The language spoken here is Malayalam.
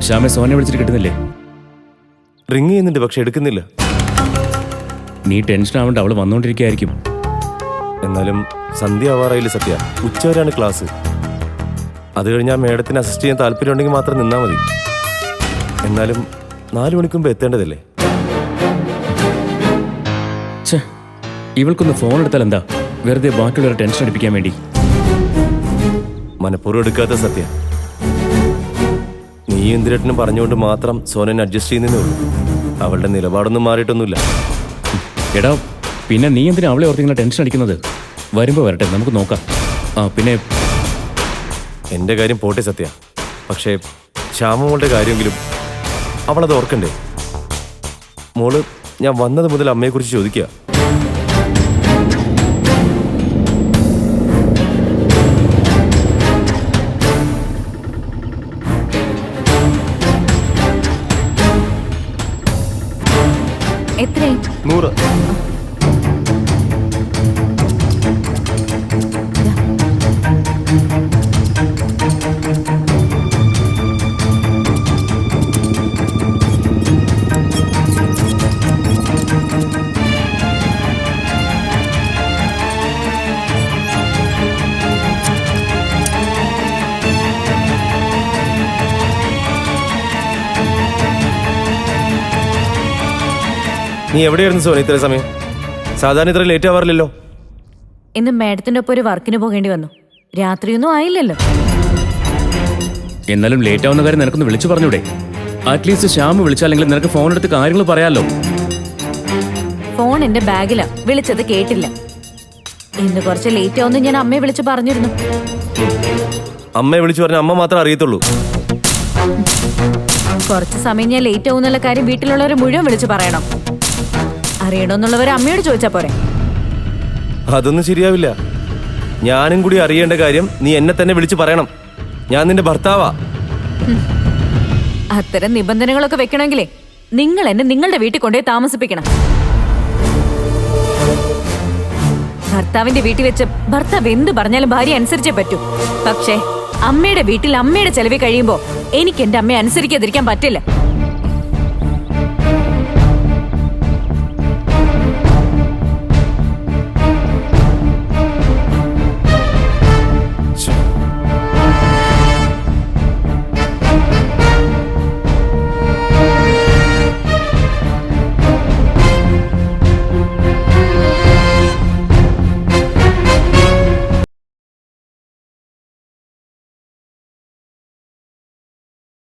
ശ്യാമെ സോനെ വിളിച്ചിട്ട് കിട്ടുന്നില്ലേ? റിങ് ചെയ്യുന്നുണ്ട്, പക്ഷെ എടുക്കുന്നില്ല. നീ ടെൻഷൻ ആവണ്ട, അവള് വന്നോണ്ടിരിക്കുകയായിരിക്കും. എന്നാലും സന്ധ്യ ആവാറായില്ല സത്യ. ഉച്ചവരെയാണ് ക്ലാസ്. അത് കഴിഞ്ഞാൽ മേഡത്തിന് അസിസ്റ്റ് ചെയ്യാൻ താല്പര്യമുണ്ടെങ്കിൽ മാത്രം നിന്നാൽ മതി. എന്നാലും 4 മണിക്ക് മുമ്പ് എത്തേണ്ടതല്ലേ? ഇവൾക്കൊന്ന് ഫോൺ എടുത്താൽ എന്താ? വെറുതെ ബാക്കിയുള്ളവരെ ടെൻഷൻ അടിപ്പിക്കാൻ വേണ്ടി. മനഃപൂർവ്വം എടുക്കാത്ത സത്യ. നീ എന്തിരട്ടനും പറഞ്ഞുകൊണ്ട് മാത്രം സോനനെ അഡ്ജസ്റ്റ് ചെയ്യുന്നേ ഉള്ളൂ. അവളുടെ നിലപാടൊന്നും മാറിയിട്ടൊന്നുമില്ല. എടാ, പിന്നെ നീ എന്തിനാ അവളെ ഓർത്തിങ്ങനെ ടെൻഷൻ അടിക്കുന്നത്? വരുമ്പോൾ വരട്ടെ, നമുക്ക് നോക്കാം. പിന്നെ എൻ്റെ കാര്യം പോട്ടെ സത്യ, പക്ഷേ ശ്യാമമോളുടെ കാര്യമെങ്കിലും അവളത് ഓർക്കണ്ടേ? മോള് ഞാൻ വന്നത് മുതൽ അമ്മയെക്കുറിച്ച് ചോദിക്കുക. എത്രയും 100. നീ എവിടെയായിരുന്നു സോന ഇത്ര സമയം? സാധാരണ ഇത്ര ലേറ്റ് ആവാറില്ലല്ലോ. ഇന്ന് മാഡത്തിന്റെ ഒപ്പം ഒരു വർക്കിന് പോകേണ്ടി വന്നു. രാത്രിയൊന്നും ആയില്ലല്ലോ. എന്നാലും ലേറ്റ് ആവുന്ന കാര്യം നിനക്കൊന്ന് വിളിച്ചു പറഞ്ഞൂടെ? അറ്റ്ലീസ്റ്റ് ശ്യാമ വിളിച്ചാലെങ്കിലും നിനക്ക് ഫോൺ എടുത്ത് കാര്യങ്ങൾ പറയാമല്ലോ. ഫോൺ എന്റെ ബാഗിലാ, വിളിച്ചത് കേട്ടില്ല. ഇന്ന് കുറച്ച് ലേറ്റ് ആവുന്ന ഞാൻ അമ്മയെ വിളിച്ച് പറഞ്ഞിരുന്നു. അമ്മയെ വിളിച്ചു പറഞ്ഞ അമ്മ മാത്രമേ അറിയത്തുള്ളൂ. കുറച്ച് സമയം ഞാൻ ലേറ്റ് ആവുന്നുള്ള കാര്യം വീട്ടിലുള്ളവരെ മുഴുവൻ വിളിച്ച് പറയണം. അറിയണമെന്നുള്ളവർ അമ്മയോട് ചോദിച്ചാ പോരെ? അതൊന്നും ശരിയാവില്ല. ഞാനും കൂടി അറിയേണ്ട കാര്യം നീ എന്നെ തന്നെ വിളിച്ചു പറയണം. ഞാൻ നിന്റെ ഭർത്താവാ. അത്തരം നിബന്ധനകളൊക്കെ വെക്കണമെങ്കിലേ നിങ്ങൾ എന്നെ നിങ്ങളുടെ വീട്ടിൽ കൊണ്ടുപോയി താമസിപ്പിക്കണം. ഭർത്താവിന്റെ വീട്ടിൽ വെച്ച് ഭർത്താവ് എന്ത് പറഞ്ഞാലും ഭാര്യ അനുസരിച്ചേ പറ്റൂ. പക്ഷേ അമ്മയുടെ വീട്ടിൽ അമ്മയുടെ ചെലവിൽ കഴിയുമ്പോ എനിക്ക് എന്റെ അമ്മയെ അനുസരിക്കാതിരിക്കാൻ പറ്റില്ല.